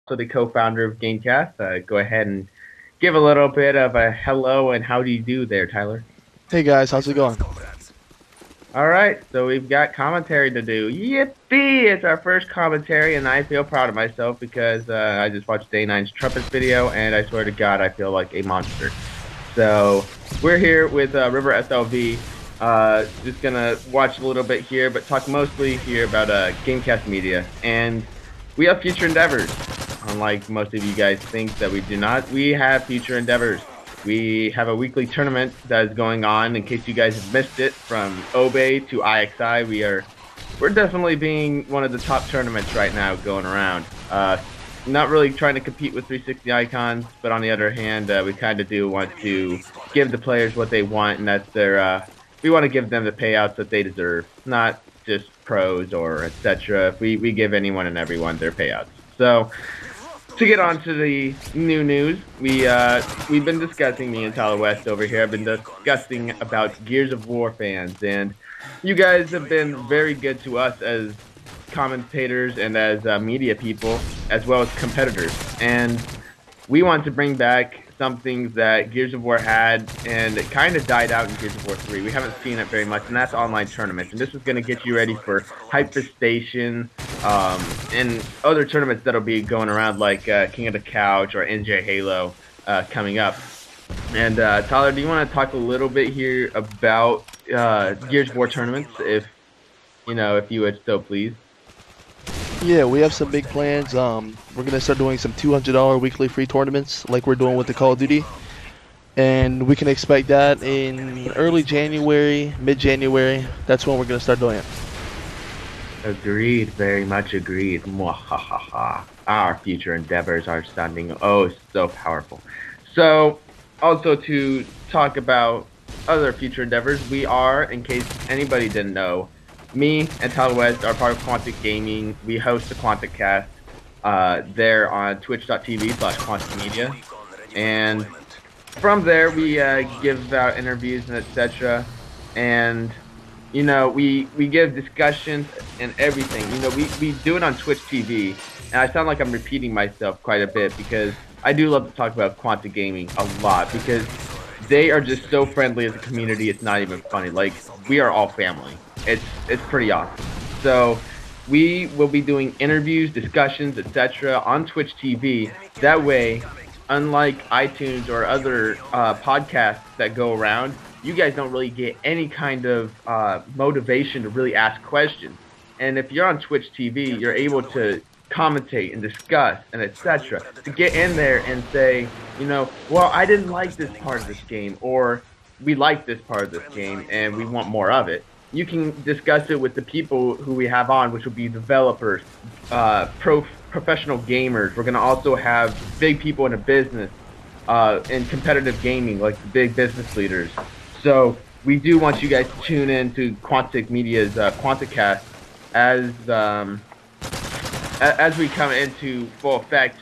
also the co-founder of GameCast. Go ahead and give a little bit of a hello and how do you do there, Tyler? Hey guys, how's it going? All right, so we've got commentary to do. Yippee! It's our first commentary, and I feel proud of myself because I just watched Day 9's Trumpets video, and I swear to God, I feel like a monster. So we're here with River SLV. Just gonna watch a little bit here, but talk mostly here about GameCast Media. And we have future endeavors. Unlike most of you guys think that we do not, we have future endeavors. We have a weekly tournament that is going on. In case you guys have missed it, from Obey to IXI, we're definitely being one of the top tournaments right now going around. Not really trying to compete with 360 icons, but on the other hand, we kind of do want to give the players what they want, and that's we want to give them the payouts that they deserve, not just pros or etc. We give anyone and everyone their payouts. So to get on to the new news, we've been discussing, me and Tyler West over here have been discussing about Gears of War fans, and you guys have been very good to us as commentators and as media people, as well as competitors. And we want to bring back some things that Gears of War had, and it kind of died out in Gears of War 3. We haven't seen it very much, and that's online tournaments. And this is going to get you ready for Hyperstation and other tournaments that'll be going around, like King of the Couch or NJ Halo coming up. And Tyler, do you want to talk a little bit here about Gears of War tournaments, if you would so please? Yeah, we have some big plans. We're gonna start doing some $200 weekly free tournaments, like we're doing with the Call of Duty, and we can expect that in early January, mid-January. That's when we're gonna start doing it. Agreed, very much agreed. Mwahaha. Our future endeavors are sounding oh so powerful. So, also to talk about other future endeavors, we are, in case anybody didn't know, me and Tyler West are part of Quantic Gaming. We host the Quantic Cast there on twitch.tv/Quantic Media. And from there, we give out interviews and etc. And, we give discussions and everything. We do it on Twitch TV. And I sound like I'm repeating myself quite a bit because I do love to talk about Quantic Gaming a lot because they are just so friendly as a community. It's not even funny. Like, we are all family. It's pretty awesome. So we will be doing interviews, discussions, etc. on Twitch TV. That way, unlike iTunes or other podcasts that go around, you guys don't really get any kind of motivation to really ask questions. And if you're on Twitch TV, you're able to commentate and discuss and etc. To get in there and say, well, I didn't like this part of this game, or we like this part of this game and we want more of it. You can discuss it with the people who we have on, which will be developers, professional gamers. We're going to also have big people in the business, in competitive gaming, like the big business leaders. So we do want you guys to tune in to Quantic Media's Quanticast as we come into full effect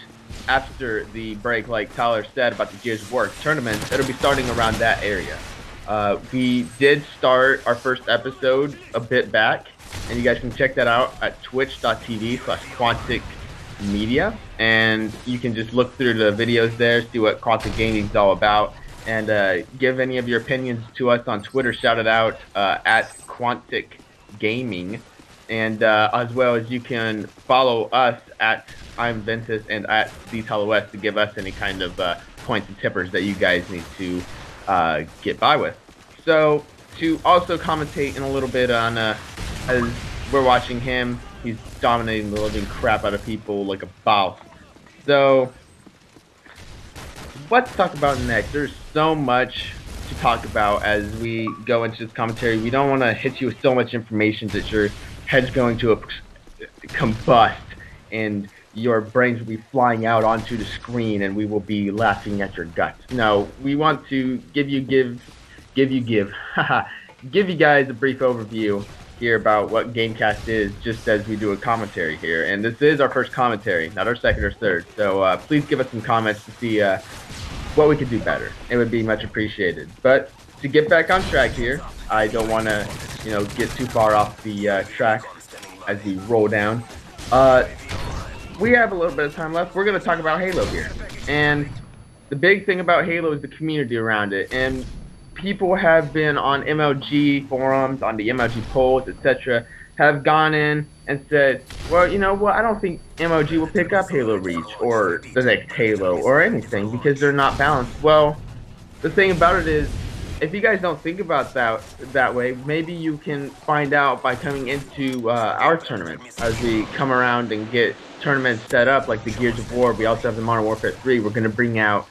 after the break, like Tyler said about the Gears of War tournament. It'll be starting around that area. We did start our first episode a bit back, and you guys can check that out at twitch.tv/Quantic Media, and you can just look through the videos there, see what Quantic Gaming is all about, and give any of your opinions to us on Twitter. Shout it out at Quantic Gaming, and as well as you can follow us at I'm Ventus and at West to give us any kind of points and tippers that you guys need to get by with. So to also commentate in a little bit on as we're watching him, he's dominating the living crap out of people like a boss. So what to talk about next? There's so much to talk about as we go into this commentary. We don't want to hit you with so much information that your head's going to combust and your brains will be flying out onto the screen and we will be laughing at your guts. No, we want to give you guys a brief overview here about what GameCast is, just as we do a commentary here. And this is our first commentary, not our second or third. So please give us some comments to see what we could do better. It would be much appreciated. But to get back on track here, I don't want to, get too far off the track as we roll down. we have a little bit of time left. We're going to talk about Halo here. And the big thing about Halo is the community around it. And people have been on MLG forums, on the MLG polls, etc., have gone in and said, well, you know what, I don't think MLG will pick up Halo Reach or the next Halo or anything because they're not balanced. Well, the thing about it is, if you guys don't think about that way, maybe you can find out by coming into our tournament as we come around and get tournaments set up like the Gears of War. We also have the Modern Warfare 3. We're going to bring out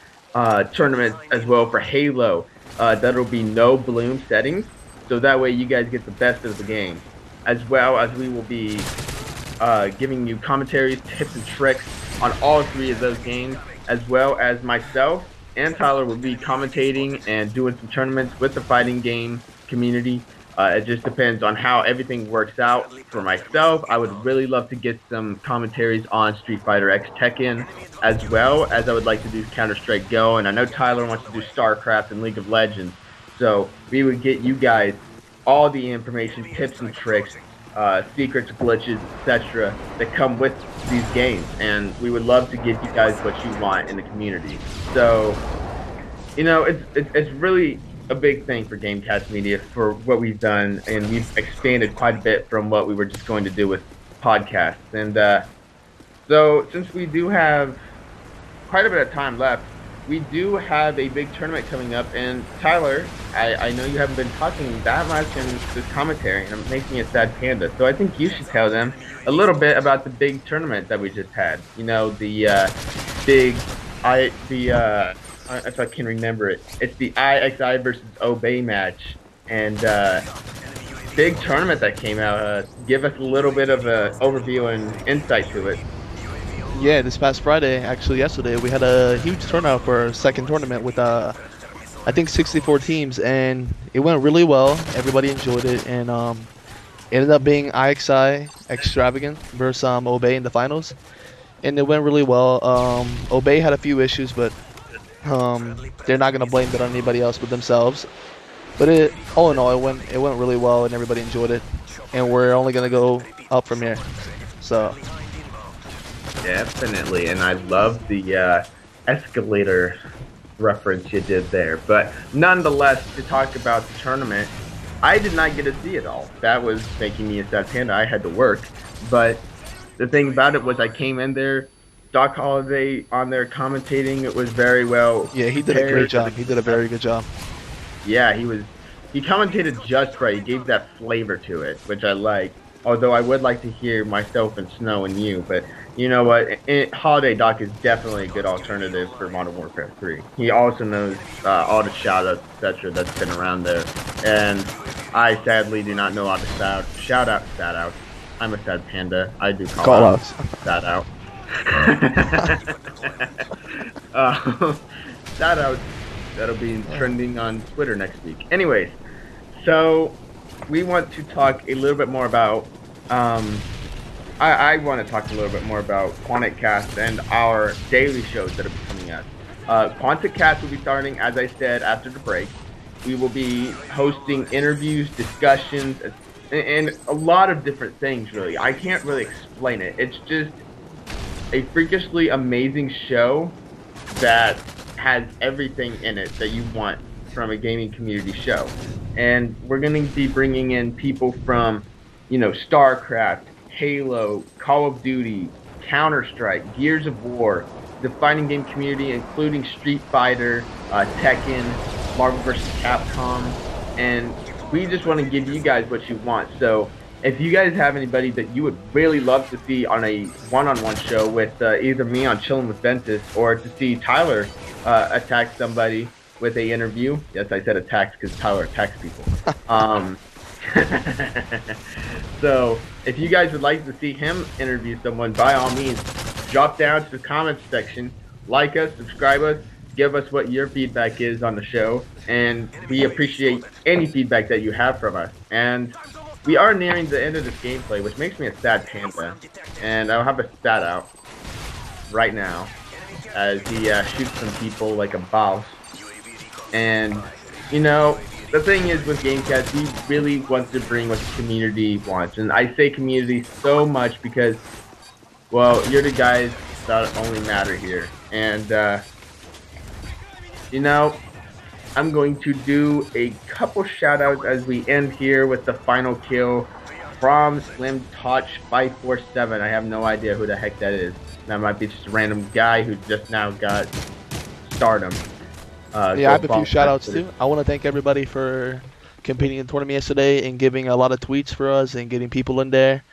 tournaments as well for Halo. That'll be no bloom settings, so that way you guys get the best of the game, as well as we will be giving you commentaries, tips, and tricks on all 3 of those games, as well as myself and Tyler will be commentating and doing some tournaments with the fighting game community. It just depends on how everything works out. For myself, I would really love to get some commentaries on Street Fighter X Tekken, as well as I would like to do Counter-Strike Go, and I know Tyler wants to do StarCraft and League of Legends. So we would get you guys all the information, tips and tricks, secrets, glitches, etc. that come with these games, and we would love to give you guys what you want in the community. So, you know, it's really a big thing for GameCast Media for what we've done, and we've expanded quite a bit from what we were just going to do with podcasts. And so, since we do have quite a bit of time left, we do have a big tournament coming up, and Tyler, I know you haven't been talking that much in this commentary, and it makes me a sad panda, so I think you should tell them a little bit about the big tournament that we just had. You know, the if I can remember it, it's the IXI versus Obey match, and big tournament that came out. Give us a little bit of an overview and insight to it. Yeah, this past Friday, actually yesterday, we had a huge turnout for our second tournament with I think 64 teams, and it went really well. Everybody enjoyed it, and it ended up being IXI Extravagant versus Obey in the finals, and it went really well. Obey had a few issues, but they're not gonna blame that on anybody else but themselves. But all in all, it went really well, and everybody enjoyed it, and we're only gonna go up from here. So. Definitely, and I love the escalator reference you did there. But nonetheless, to talk about the tournament, I did not get to see it all. That was making me a sad panda. I had to work. But the thing about it was I came in there, Doc Holliday on there commentating. It was very well. Yeah, he did a great job. He did a very good job. Yeah, he commentated just right. He gave that flavor to it, which I like. Although I would like to hear myself and Snow and you, but you know what? Holiday Doc is definitely a good alternative for Modern Warfare 3. He also knows all the shoutouts, etc. that's been around there. And I sadly do not know all the shoutouts. I'm a sad panda. I do call outs. Shout out. Shout out. That'll be trending on Twitter next week. Anyways, so we want to talk a little bit more about I want to talk a little bit more about QuanticCast and our daily shows that are coming up. QuanticCast will be starting, as I said, after the break. We will be hosting interviews, discussions, and a lot of different things, really. I can't really explain it. It's just a freakishly amazing show that has everything in it that you want from a gaming community show. And we're going to be bringing in people from, you know, StarCraft, Halo, Call of Duty, Counter-Strike, Gears of War, the fighting game community, including Street Fighter, Tekken, Marvel vs. Capcom, and we just want to give you guys what you want. So if you guys have anybody that you would really love to see on a one-on-one show with either me on Chillin' with Ventus, or to see Tyler attack somebody with a interview. Yes, I said attacks because Tyler attacks people. So if you guys would like to see him interview someone, by all means, drop down to the comments section, like us, subscribe us, give us what your feedback is on the show, and we appreciate any feedback that you have from us. And we are nearing the end of this gameplay, which makes me a sad panda, and I'll have a stat out right now as he shoots some people like a boss. And you know, the thing is with GameCast, we really want to bring what the community wants, and I say community so much because Well, you're the guys that only matter here. And, you know, I'm going to do a couple shout outs as we end here with the final kill from Slim Touch 547. I have no idea who the heck that is. That might be just a random guy who just now got stardom. Yeah, I Go have a few follow shout that outs too. I want to thank everybody for competing in the tournament yesterday and giving a lot of tweets for us and getting people in there,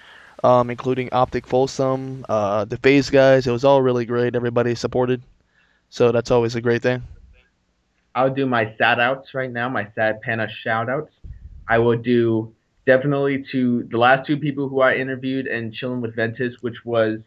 including Optic Folsom, the Phase guys. It was all really great. Everybody supported. So that's always a great thing. I'll do my sad outs right now, my sad Pana shout outs. I will do definitely to the last two people who I interviewed and chilling with Ventus, which was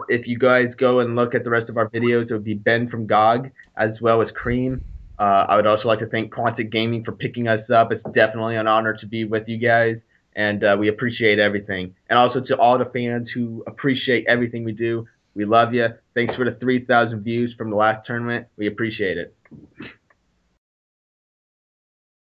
if you guys go and look at the rest of our videos, it would be Ben from GOG as well as Cream. I would also like to thank Quantic Gaming for picking us up. It's definitely an honor to be with you guys, and we appreciate everything. And also to all the fans who appreciate everything we do, we love you. Thanks for the 3,000 views from the last tournament. We appreciate it.